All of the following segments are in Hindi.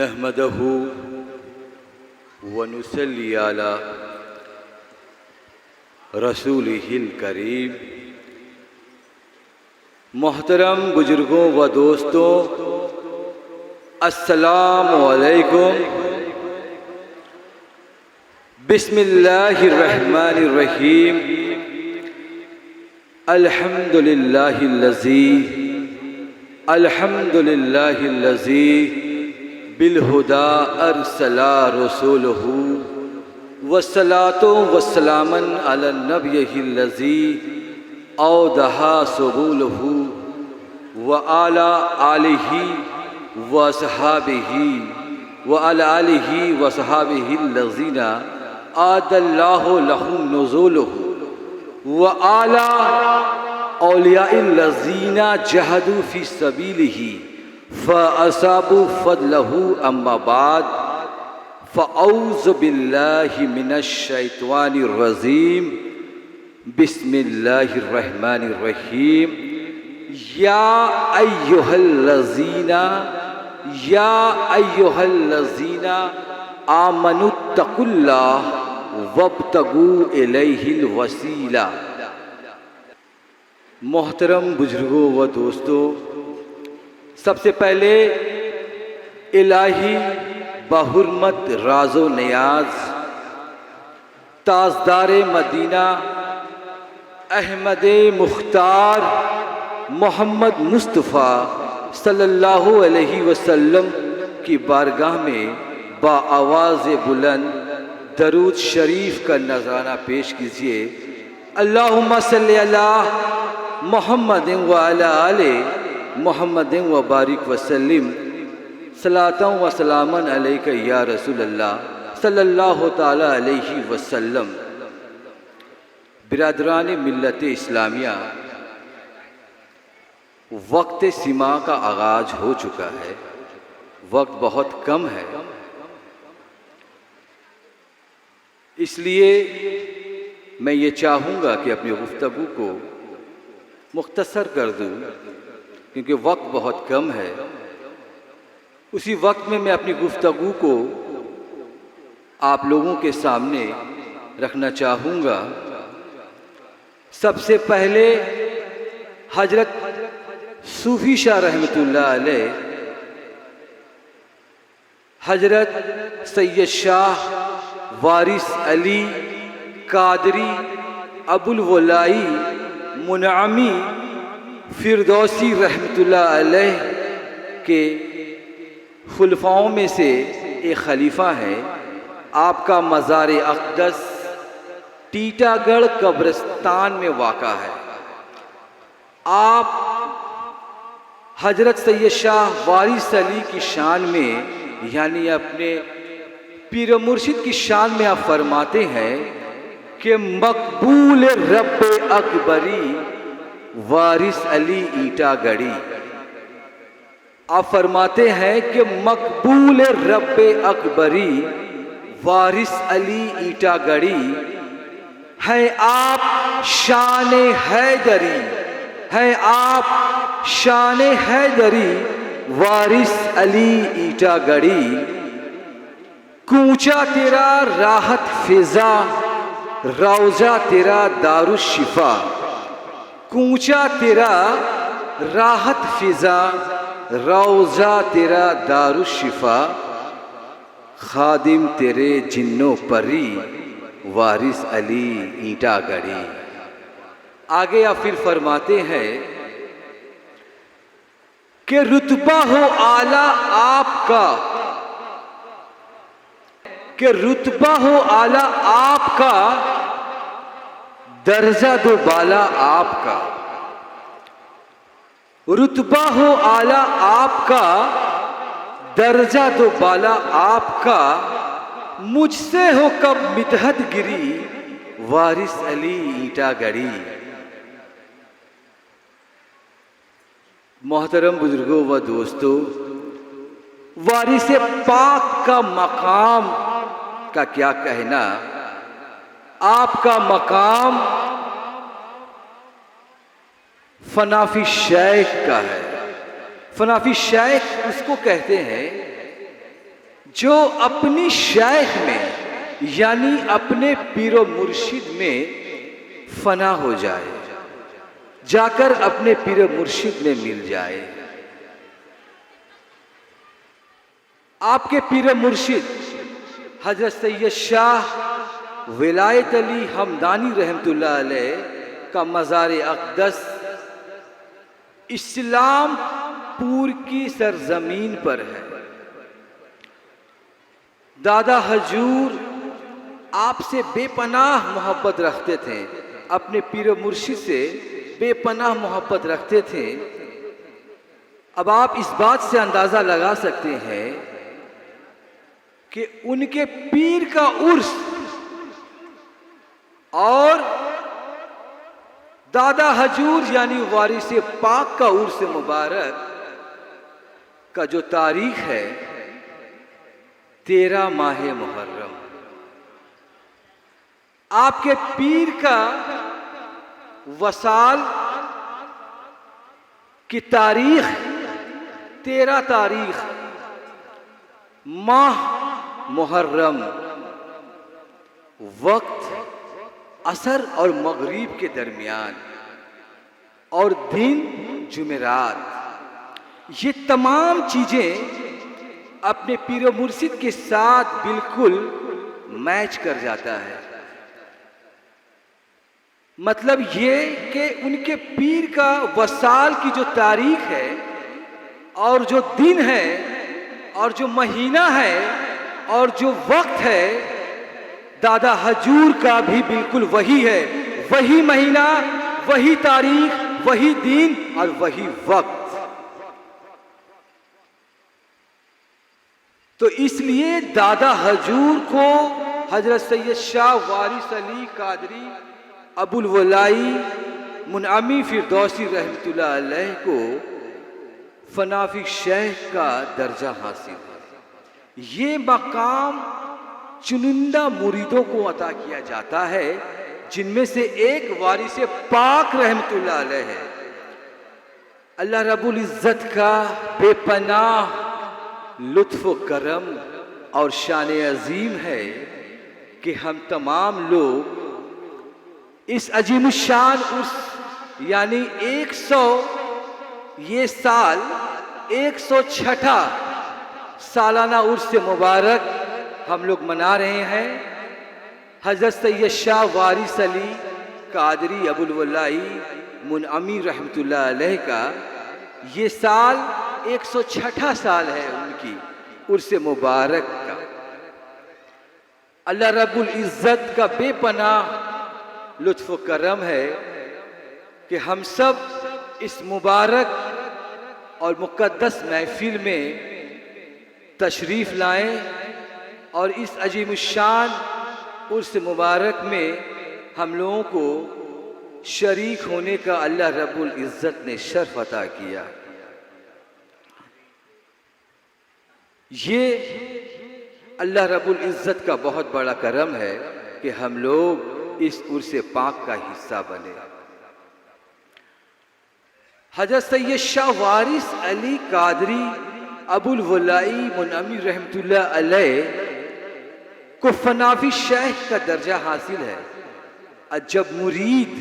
नहमदहु व नुसल्ली अला रसूलिहिल करीम। मोहतरम बुजुर्गों व दोस्तों, अस्सलामु अलैकुम। बिस्मिल्लाहिर्रहमानिर्रहीम। अल्हम्दुलिल्लाहिल्लज़ी बिलहुदा अरसला रसूलहू वस्सलातु वस्सलामन अला नबिय्यिल्लज़ी औदहा सुबूलहू व अला आलिही व असहाबिही व अला आलिही व असहाबिहिल्लज़ीना आदल्लाहु लहुम नुज़ूलहू व अला औलियाइल्लज़ीना जहदू फ़ी सबीलिही फ़असाबू फ़ज़लहू। अम्मा बाद फ़अऊज़ु बिल्लाहि मिनश्शैतानिर्रजीम। बिस्मिल्लाहिर्रहमानिर्रहीम। या अय्युहल्लज़ीना आमनुत्तकुल्लाह वब्तगू इलैहिल वसीला। मोहतरम बुजुर्गों व दोस्तों, सबसे पहले इलाही बहुरमत राज़ो नियाज ताजदार मदीना अहमद मुख्तार मोहम्मद मुस्तफ़ा सल्लल्लाहु अलैहि वसल्लम की बारगाह में बाआवाज़ बुलंद दरूद शरीफ का नज़राना पेश कीजिए। अल्लाहुम्मा सल्ली अला मोहम्मदिन व अला आले मोहम्मदिन व बारिक वसल्लिम सलातन व सलामन अलैका या रसूलल्लाह सल्लल्लाहु ताला अलैहि वसल्लम। बिरादरान मिल्लत इस्लामिया, वक्त सिमा का आगाज हो चुका है। वक्त बहुत कम है, इसलिए मैं ये चाहूँगा कि अपनी गुफ्तगू को मुख्तसर कर दूँ, क्योंकि वक्त बहुत कम है। उसी वक्त में मैं अपनी गुफ्तगू को आप लोगों के सामने रखना चाहूँगा। सबसे पहले हजरत सूफी शाह रहमतुल्लाह अलैह, हजरत सैयद शाह वारिस अली कादरी अबुल वलाई मुनअमी फिरदौसी रहमतुल्लाह अलैह के खुलफाओं में से एक खलीफा है। आपका मज़ार अक़दस टीटागढ़ कब्रिस्तान में वाक़ा है। आप हजरत सैयद शाह वारिस अली की शान में, यानी अपने पीर मुर्शिद की शान में आप फरमाते हैं कि मकबूल रब्बे अकबरी वारिस अली ईटागढ़ी। आप फरमाते हैं कि मकबूल रब्बे अकबरी वारिस अली ईटागढ़ी हैं आप शान हैदरी, हैं आप शान हैदरी वारिस अली ईटागढ़ी। कूचा तेरा राहत फिजा रौजा तेरा दारुशिफा। कूचा तेरा राहत फिजा रौजा तेरा दारुशिफा। खादिम तेरे जिन्नो परी वारिस अली ईटागढ़ी। आगे आप फिर फरमाते हैं कि रुतबा हो आला आपका, कि रुतबा हो आला आपका, दर्जा दो बाला आपका। रुतबा हो आला आपका, दर्जा दो बाला आपका। मुझसे हो कब मितहत गिरी वारिस अली ईटागढ़ी। मोहतरम बुजुर्गों व दोस्तों, वारिस पाक का मकाम का क्या कहना। आपका मकाम फनाफी शेख का है। फनाफी शेख उसको कहते हैं जो अपनी शेख में यानी अपने पीरो मुर्शिद में फना हो जाए, जाकर अपने पीरो मुर्शिद में मिल जाए। आपके पीरो मुर्शिद हजरत सैयद शाह विलायत अली हमदानी रहमतुल्लाह अलैह का मज़ार अक़दस इस्लामपुर की सरजमीन पर है। दादा हजूर आपसे बेपनाह मोहब्बत रखते थे, अपने पीर मुर्शिद से बेपनाह मोहब्बत रखते थे। अब आप इस बात से अंदाज़ा लगा सकते हैं कि उनके पीर का उर्स और दादा हजूर यानी वारिस पाक का उर्स मुबारक का जो तारीख है 13 माह मुहर्रम। आपके पीर का वसाल की तारीख 13 तारीख माह मुहर्रम, वक्त असर और मगरिब के दरमियान और दिन जुमेरात। ये तमाम चीज़ें अपने पीर मुर्शिद के साथ बिल्कुल मैच कर जाता है। मतलब ये कि उनके पीर का वसाल की जो तारीख है और जो दिन है और जो महीना है और जो वक्त है, दादा हजूर का भी बिल्कुल वही है। वही महीना, वही तारीख, वही दिन और वही वक्त। तो इसलिए दादा हजूर को हजरत सैयद शाह वारिस अली कादरी अबुल वलाई मुनअमी फिरदौसी रहमतुल्लाह अलैह को फनाफी शेख का दर्जा हासिल है। ये मकाम चुनिंदा मुरीदों को अता किया जाता है, जिनमें से एक वारिस पाक रहमतुल्लाह अलैह है। अल्लाह रब्बुल इज़्ज़त का बेपनाह लुत्फ़ व करम और शान अजीम है कि हम तमाम लोग इस अजीम शान उस यानी 100 ये साल 106 सालाना उर्स मुबारक हम लोग मना रहे हैं। हजरत सैयद शाह वारिस अली कादरी अबुल वलाई मुनअमी रहमतुल्लाह अलैह का ये साल 106 साल है उनकी उर्स मुबारक का। अल्लाह रब्बुल इज़्ज़त का बेपनाह लुत्फ़ व करम है कि हम सब इस मुबारक और मुक़द्दस महफिल में तशरीफ़ लाएं और इस अजीम शान उर्स मुबारक में हम लोगों को शरीक होने का अल्लाह रब्बुल इज़्ज़त ने शर्फ़ अता किया। ये अल्लाह रब्बुल इज़्ज़त का बहुत बड़ा करम है कि हम लोग इस उर्स पाक का हिस्सा बने। हजरत सैयद शाह वारिस अली कादरी अबुल वलाई मुनअमी रहमतुल्लाह अलैह को फनाफी शेख का दर्जा हासिल है। और जब मुरीद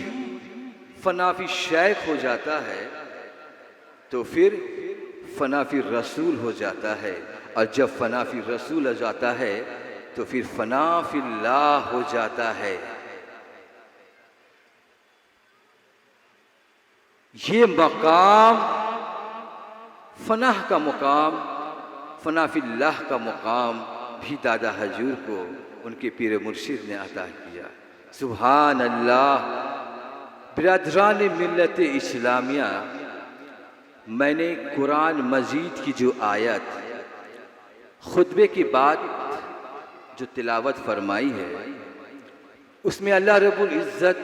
फनाफी शेख हो जाता है तो फिर फनाफी रसूल हो जाता है, और जब फनाफी रसूल हो जाता है तो फिर फनाफिल्लाह हो जाता है। ये मकाम फनाह का मुकाम, फनाफिल्लाह का मुकाम भी दादा हजूर को उनके पीर मुर्शिद ने अता किया। सुभान अल्लाह। बिरादरान मिल्लत इस्लामिया, मैंने कुरान मजीद की जो आयत खुतबे के बाद जो तिलावत फरमाई है उसमें अल्लाह रब्बुल इज़्ज़त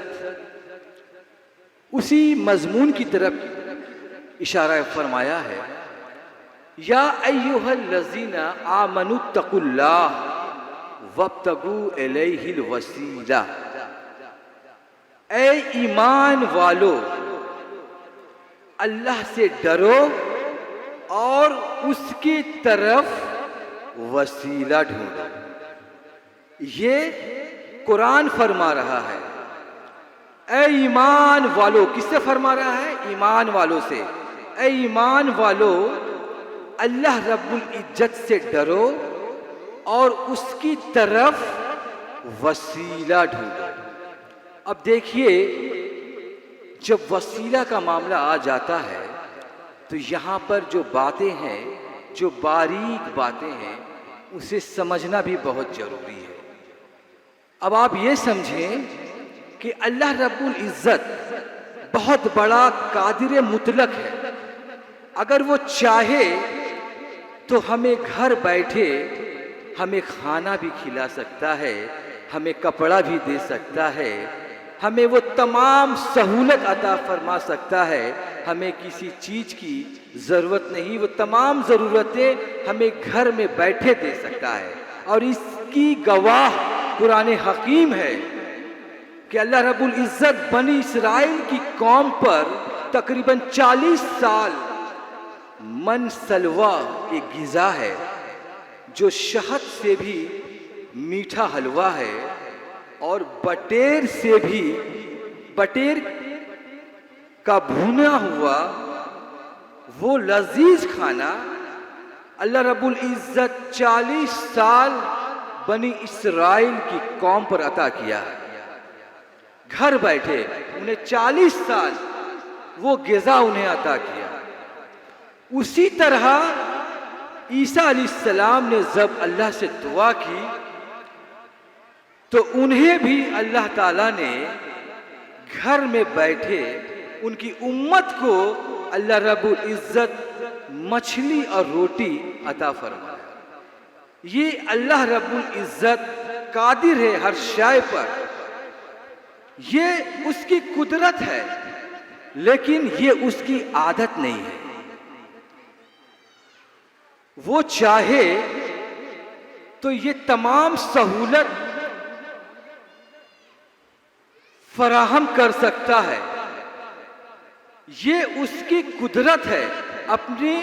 उसी मजमून की तरफ इशारा फरमाया है, या अय्युहल्लज़ीना आमनुत्तकुल्लाह वब्तगू इलैहिल वसीला। ऐ ईमान वालो, अल्लाह से डरो और उसकी तरफ वसीला ढूंढो। ये कुरान फरमा रहा है। ऐ ईमान वालों, किससे फरमा रहा है? ईमान वालों से। ऐ ईमान वालों, अल्लाह रब्बुल इज्जत से डरो और उसकी तरफ वसीला ढूंढो। अब देखिए, जब वसीला का मामला आ जाता है तो यहाँ पर जो बातें हैं, जो बारीक बातें हैं, उसे समझना भी बहुत जरूरी है। अब आप ये समझें कि अल्लाह रब्बुल इज्जत बहुत बड़ा कादिर मुतलक है। अगर वो चाहे तो हमें घर बैठे हमें खाना भी खिला सकता है, हमें कपड़ा भी दे सकता है, हमें वो तमाम सहूलत अता फरमा सकता है। हमें किसी चीज़ की ज़रूरत नहीं, वो तमाम ज़रूरतें हमें घर में बैठे दे सकता है। और इसकी गवाह कुरान हकीम है कि अल्लाह रब्बुल इज़्ज़त बनी इसराइल की कौम पर तकरीबन 40 साल मन सलवा एक गिज़ा है जो शहद से भी मीठा हलवा है और बटेर से भी, बटेर का भुना हुआ वो लजीज खाना अल्लाह रब्बुल इज़्ज़त 40 साल बनी इसराइल की कौम पर अता किया है। घर बैठे उन्हें 40 साल वो ग़िज़ा उन्हें अता किया। उसी तरह ईसा अलैहिस्सलाम ने जब अल्लाह से दुआ की तो उन्हें भी अल्लाह ताला ने घर में बैठे उनकी उम्मत को अल्लाह रब्बुल इज़्ज़त मछली और रोटी अता फरमाया। ये अल्लाह रब्बुल इज़्ज़त कादिर है हर शय पर, ये उसकी कुदरत है, लेकिन ये उसकी आदत नहीं है। वो चाहे तो ये तमाम सहूलत फराहम कर सकता है। ये उसकी कुदरत है, अपने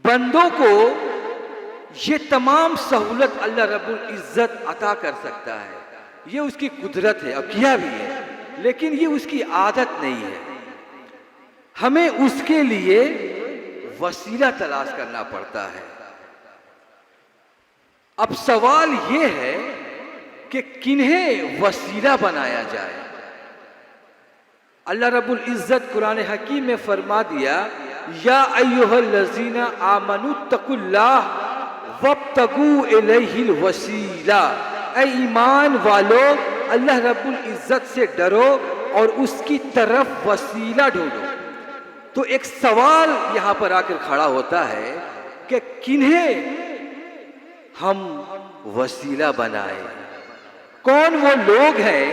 बंदों को ये तमाम सहूलत अल्लाह रब्बुल इज़्ज़त अता कर सकता है। ये उसकी कुदरत है और किया भी है, लेकिन ये उसकी आदत नहीं है। हमें उसके लिए वसीला तलाश करना पड़ता है। अब सवाल ये है कि किन्हें वसीला बनाया जाए। अल्लाह रब्बुल इज़्ज़त कुरान हकीम में फरमा दिया, या अय्युहल्लज़ीना आमनुत्तकुल्लाह वब्तगू इलैहिल वसीला। ऐ ईमान वालों, अल्लाह रब्बुल इज़्ज़त से डरो और उसकी तरफ वसीला ढूंढो। तो एक सवाल यहाँ पर आकर खड़ा होता है कि किन्हें हम वसीला बनाए। कौन वो लोग हैं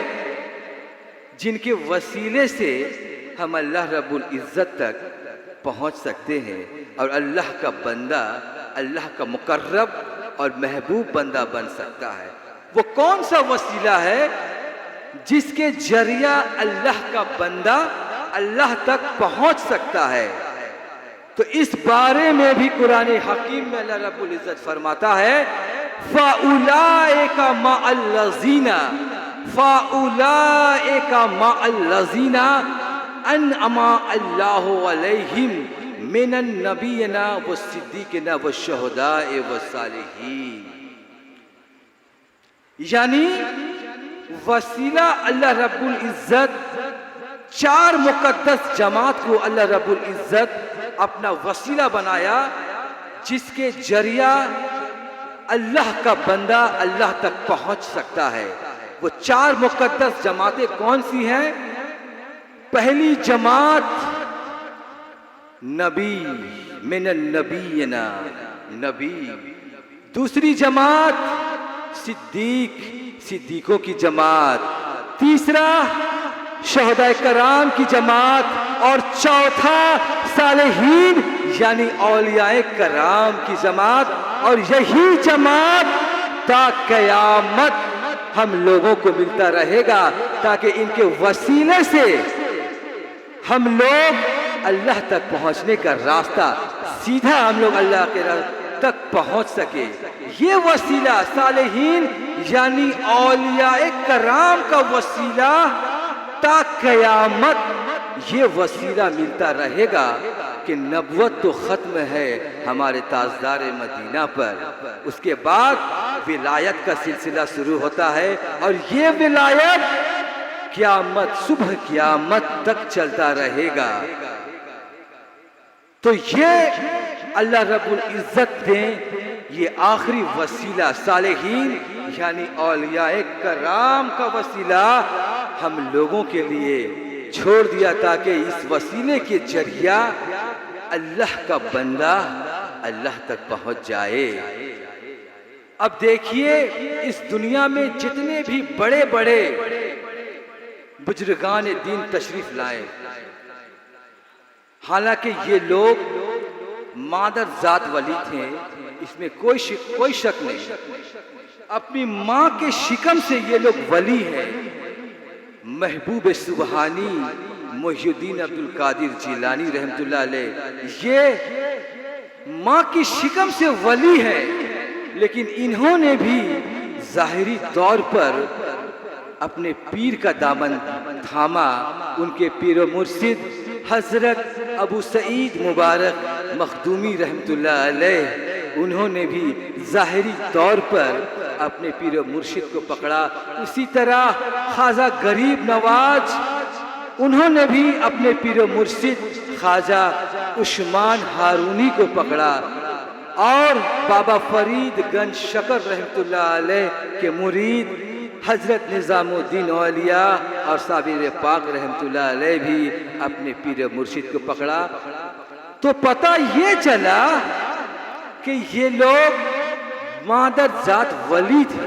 जिनके वसीले से हम अल्लाह रब्बुल इज़्ज़त तक पहुँच सकते हैं और अल्लाह का बंदा, अल्लाह का मुकर्रब और महबूब बंदा बन सकता है। वो कौन सा वसीला है जिसके जरिया अल्लाह का बंदा अल्लाह तक पहुँच सकता है। तो इस बारे में भी कुरान हकीम में अल्लाह रब्बुल इज़्ज़त फरमाता है, फ़उलाइका मअल्लज़ीना, फ़उलाइका मअल्लज़ीना अनअमा अल्लाहु अलैहिम मिनन नबिय्यिना वस्सिद्दीक़ीना वश्शुहदाए वस्सालिहीन। यानी वसीला अल्लाह रब्बुल इज़्ज़त 4 मुक़द्दस जमात को अल्लाह रब्बुल इज़्ज़त अपना वसीला बनाया, जिसके जरिया अल्लाह का बंदा अल्लाह तक पहुंच सकता है। वो 4 मुक़द्दस जमातें कौन सी हैं? पहली जमात नबी, मिनन नबिय्यिना, नबी। दूसरी जमात सिद्दीक, सिद्दीकों की जमात। तीसरा शहदाए कराम की जमात और चौथा सालेहीन यानी औलियाए कराम की जमात। और यही जमात ता क़यामत हम लोगों को मिलता रहेगा, ताकि इनके वसीले से हम लोग अल्लाह तक पहुंचने का रास्ता सीधा हम लोग अल्लाह के तक पहुंच सके। ये वसीला सालेहीन यानी औलियाए कराम का वसीला ता क़यामत ये वसीला मिलता रहेगा कि नबुवत तो ख़त्म है हमारे ताजदार मदीना पर, उसके बाद विलायत का सिलसिला शुरू होता है और ये विलायत क़यामत सुबह क़यामत तक चलता रहेगा। तो ये अल्लाह रब्बुल इज़्ज़त ने ये आखिरी वसीला सालेहीन यानी औलियाए कराम का वसीला हम लोगों के लिए छोड़ दिया ताकि इस वसीले के जरिया अल्लाह का बंदा अल्लाह तक पहुंच जाए। अब देखिए इस दुनिया में जितने भी बड़े बड़े बुजुर्गान दीन तशरीफ लाए, हालांकि ये लोग मादर जात वली थे, इसमें कोई शक नहीं। अपनी माँ के शिकम से ये लोग वली हैं। महबूब सुबहानी मोहिउद्दीन अब्दुल कादिर जिलानी रहमतुल्लाह अलैह ये माँ की शिकम से वली है, लेकिन इन्होंने भी ज़ाहिरी तौर पर अपने पीर का दामन थामा। उनके पीर व मुर्शिद हजरत अबू सईद मुबारक मखदूमी रहमतुल्लाह अलैह उन्होंने भी ज़ाहिरी तौर पर अपने पीर व मुर्शिद को पकड़ा। उसी तरह ख्वाजा गरीब नवाज उन्होंने भी अपने पीर व मुर्शिद ख्वाजा उस्मान हारूनी को पकड़ा और बाबा फरीद गंज शकर रहमतुल्लाह अलैह के मुरीद हजरत निज़ामुद्दीन औलिया और साबिर पाक रहमतुल्लाह अलैह भी अपने पीर मुर्शिद को पकड़ा। तो पता ये चला कि ये लोग मादर जात वली थे,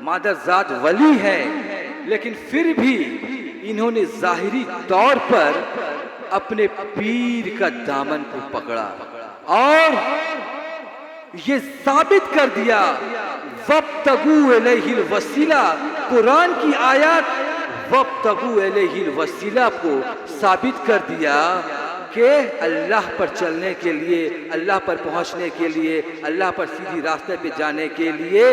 मादर जात वली है, लेकिन फिर भी इन्होंने ज़ाहिरी तौर पर अपने पीर का दामन को पकड़ा और ये साबित कर दिया वब्तगू इलैहिल वसीला। कुरान की आयत वब्तगू इलैहिल वसीला को साबित कर दिया कि अल्लाह पर चलने के लिए, अल्लाह पर पहुंचने के लिए, अल्लाह पर सीधी रास्ते पे जाने के लिए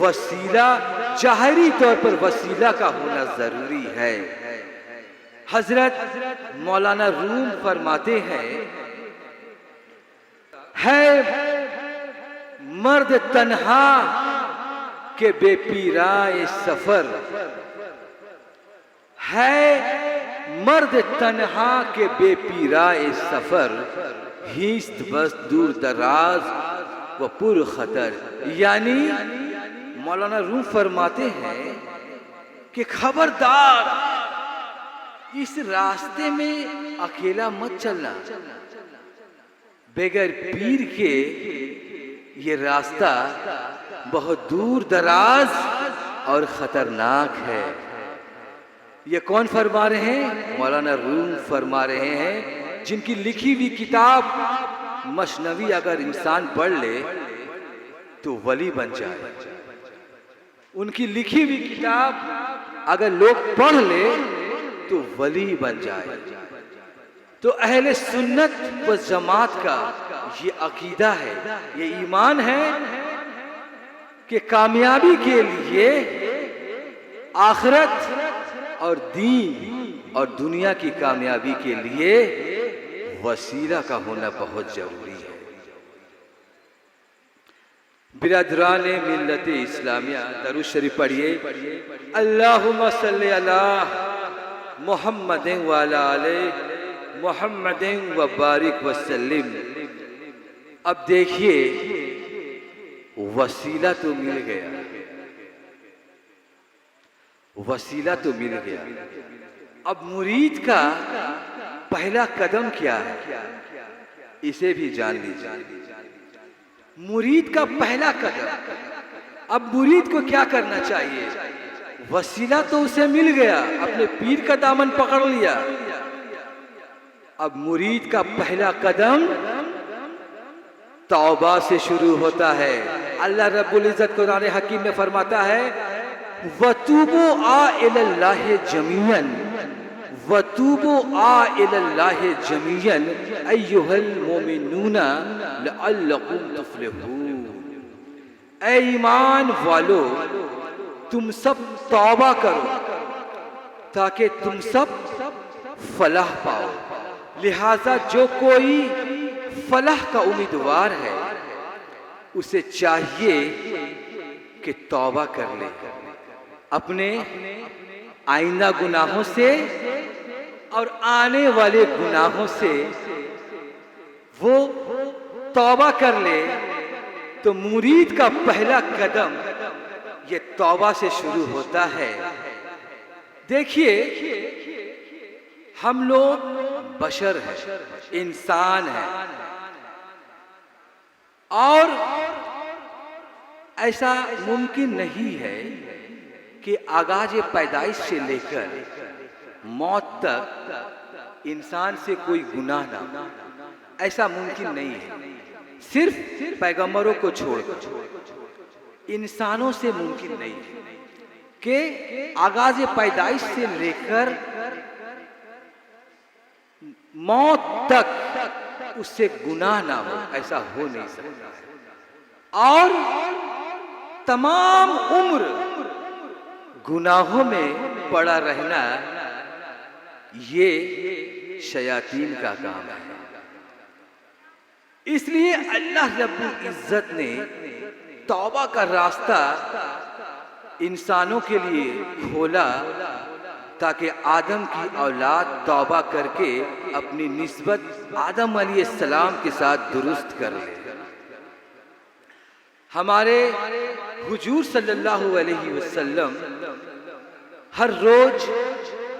वसीला, ज़ाहिरी तौर पर वसीला का होना जरूरी है। हजरत मौलाना रूम फरमाते हैं, है मर्द तन्हा के बेपीराए सफर, है मर्द तन्हा के बेपीराए सफर, हिस्त बस दूर दराज व पुर खतर। यानी मौलाना रूम फरमाते हैं कि खबरदार इस रास्ते में अकेला मत चलना, बगैर पीर के ये रास्ता बहुत दूर दराज और खतरनाक है। ये कौन फरमा रहे हैं? मौलाना रूम फरमा रहे हैं, जिनकी लिखी हुई किताब मसनवी अगर इंसान पढ़ ले तो वली बन जाए। उनकी लिखी हुई किताब अगर लोग पढ़ ले तो वली बन जाए। तो अहले सुन्नत व जमात का ये अकीदा है, ये ईमान है कि कामयाबी के लिए आखिरत और दीन और दुनिया की कामयाबी के लिए वसीला का होना बहुत जरूरी है। बिरादरान मिल्लत इस्लामिया दरूद शरीफ पढ़िए। अल्लाहुम्मा सल्ली अला मुहम्मदिन व अला आले मुहम्मदिन व बारिक वसल्लिम। अब देखिए वसीला तो मिल गया, वसीला तो मिल गया। अब मुरीद का पहला कदम क्या है, इसे भी जान लीजिए। मुरीद का पहला कदम, अब मुरीद को क्या करना चाहिए? वसीला तो उसे मिल गया, अपने पीर का दामन पकड़ लिया। अब मुरीद का पहला कदम तौबा से शुरू होता है। अल्लाह रब्बुल इज़्ज़त कुरान हकीम में फरमाता है, वतूबू आ इलल्लाहि जमीअन वतूबू आ इलल्लाहि जमीअन अय्युहल मोमिनूना लअल्लकुम तुफ्लिहून। ऐ ईमान वालो, तुम सब तौबा करो ताकि तुम सब फलाह पाओ। लिहाजा जो कोई फलाह का उम्मीदवार है उसे चाहिए कि तौबा कर ले, अपने आइंदा गुनाहों से और आने वाले गुनाहों से वो तौबा कर ले। तो मुरीद का पहला कदम ये तौबा से शुरू होता है। देखिए, हम लोग बशर हैं, इंसान हैं, और ऐसा मुमकिन नहीं है कि आगाज पैदाइश से लेकर मौत तक इंसान से कोई गुनाह ना, ऐसा मुमकिन नहीं है। सिर्फ पैगंबरों को छोड़कर इंसानों से मुमकिन नहीं है कि आगाज पैदाइश से लेकर मौत तक उससे गुनाह ना हो, ऐसा हो नहीं सकता। और तमाम उम्र गुनाहों में पड़ा रहना ये शयातीन का काम है। इसलिए अल्लाह रब्बुल इज्जत ने तौबा का रास्ता इंसानों के लिए खोला ताकि आदम की औलाद तौबा करके अपनी निस्बत आदम अलैहिस्सलाम के साथ दुरुस्त कर ले। हमारे हुजूर सल्लल्लाहु अलैहि वसल्लम हर रोज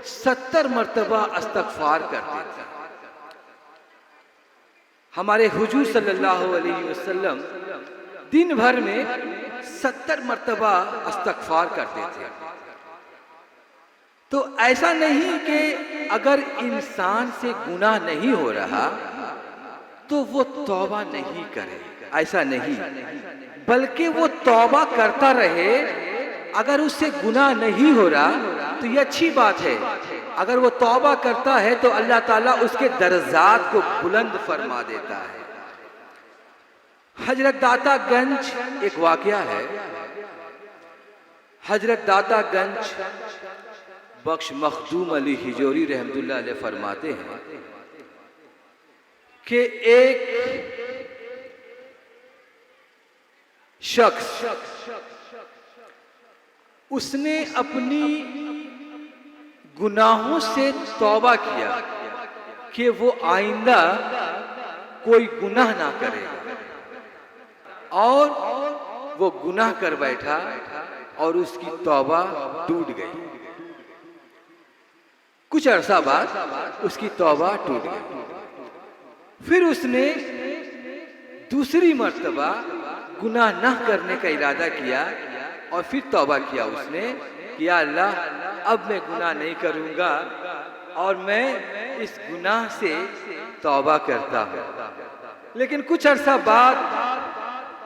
70 मर्तबा इस्तग़फ़ार करते थे। हमारे हुजूर सल्लल्लाहु अलैहि वसल्लम दिन भर में 70 मर्तबा इस्तग़फ़ार करते थे। तो ऐसा नहीं कि अगर इंसान से गुनाह नहीं हो रहा तो वो तौबा नहीं करे, ऐसा नहीं, बल्कि वो तौबा करता रहे। अगर उससे गुनाह नहीं हो रहा तो ये अच्छी बात है। अगर वो तौबा करता है तो अल्लाह ताला उसके दर्जात को बुलंद फरमा देता है। हजरत दाता गंज एक वाकया है। हजरत दाता गंज बख्श मखदूम अली हिजोरी रहमतुल्लाह अलैह फरमाते हैं कि एक शख्स उसने अपनी गुनाहों से तौबा किया कि वो आइंदा कोई गुनाह ना करे, और वो गुनाह कर बैठा और उसकी तौबा टूट गई। कुछ अरसा बाद उसकी तौबा टूट गई। फिर उसने दूसरी मर्तबा गुनाह न करने का इरादा किया और फिर तौबा किया उसने कि या अल्लाह, अब मैं गुनाह नहीं करूंगा और मैं इस गुनाह से तौबा करता हूं। लेकिन कुछ अरसा बाद,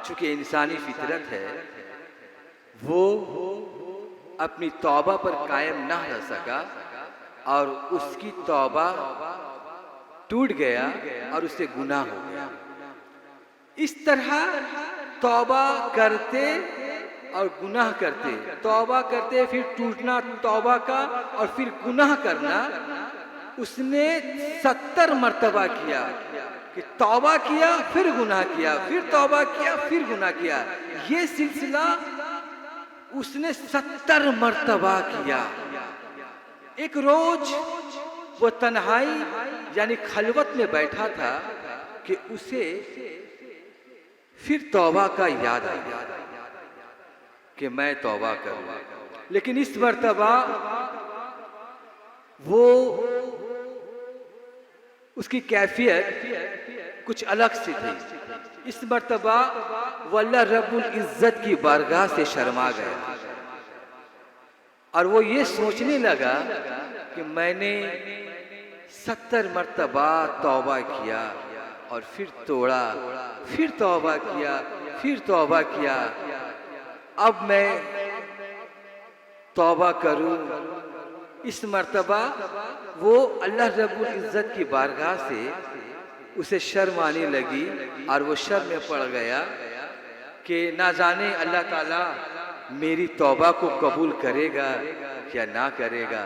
चूंकि इंसानी फितरत है, वो अपनी तौबा पर कायम ना रह सका और उसकी तौबा टूट गया और उससे गुनाह हो गया। इस तरह तौबा करते और गुनाह करते, तौबा करते फिर टूटना तौबा का और फिर गुनाह करना, उसने 70 मर्तबा किया कि तौबा किया फिर गुनाह किया, फिर तौबा किया फिर गुनाह किया। ये सिलसिला उसने 70 मर्तबा किया। एक रोज वो तन्हाई यानी खलवत में बैठा था कि उसे फिर तौबा का याद आया कि मैं तौबा करूं। लेकिन इस मर्तबा वो उसकी कैफियत कुछ अलग सी थी। इस मर्तबा वो अल्लाह रब्बुल इज्जत की बारगाह से शर्मा गया और वो ये सोचने लगा कि मैंने 70 मर्तबा तौबा किया और फिर तोड़ा, फिर तौबा किया, फिर तौबा किया। अब मैं तौबा करूं इस मर्तबा वो अल्लाह रब्बुल इज़्ज़त की बारगाह से उसे शर्म आने लगी और वो शर्म में पड़ गया कि ना जाने अल्लाह ताला मेरी तौबा को कबूल करेगा या ना करेगा।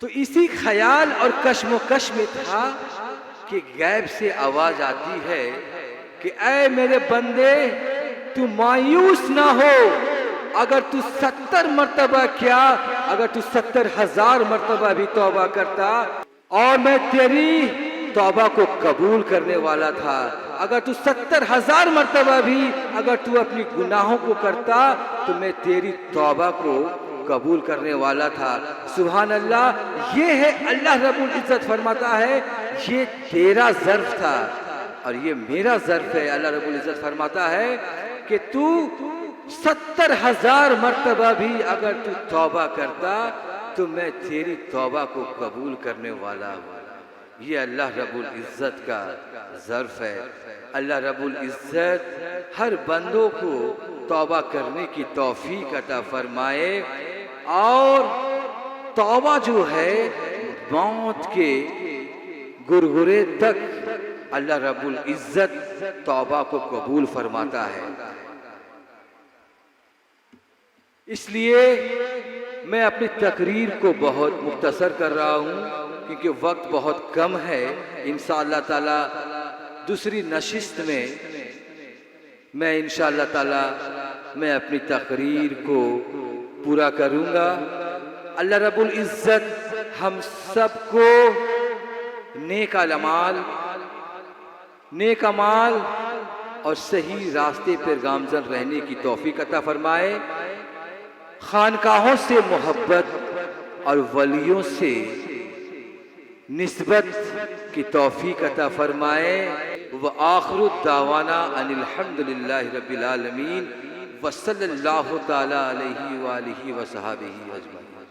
तो इसी ख्याल और कश्मोकश में था कि गैब से आवाज आती है कि ऐ मेरे बंदे, तू मायूस ना हो। अगर तू 70 मर्तबा क्या, अगर तू 70,000 मर्तबा भी तौबा करता और मैं तेरी तौबा को कबूल करने वाला था। अगर तू 70,000 मर्तबा भी अगर तू अपनी गुनाहों को करता तो मैं तेरी तौबा को कबूल करने वाला था। सुभान अल्लाह। ये है अल्लाह रब्बुल इज़्ज़त फरमाता है ये तेरा ज़र्फ था और ये मेरा ज़र्फ है। अल्लाह रब्बुल इज़्ज़त फरमाता है कि तू 70,000 मर्तबा भी अगर तू तौबा करता तो मैं तेरी तौबा को कबूल करने वाला हूँ। ये अल्लाह रब्बुल इज़्ज़त का ज़र्फ है। अल्लाह रब्बुल इज़्ज़त हर बंदों को तौबा करने की तौफीक अता फरमाए और तौबा जो है मौत के गुरगुरे तक अल्लाह रब्बुल इज़्ज़त तौबा को कबूल फरमाता है। इसलिए मैं अपनी तकरीर को बहुत मुख्तसर कर रहा हूँ क्योंकि वक्त बहुत कम है। इंशाअल्लाह ताला दूसरी नशिस्त में मैं इंशाअल्लाह ताला मैं अपनी तकरीर को पूरा करूँगा। अल्लाह रब्बुल इज़्ज़त हम सबको नेक अमाल और सही रास्ते पर गामज़न रहने की तौफीक अता फरमाए। खानकाहों से मोहब्बत और वलियों से निस्बत की तौफीक अता फरमाए। व आखिरु दावाना अनिल हम्दुलिल्लाहि रब्बिल आलमीन व सल्लल्लाहु तआला अलैहि व आलिहि व सहाबिही अजमईन।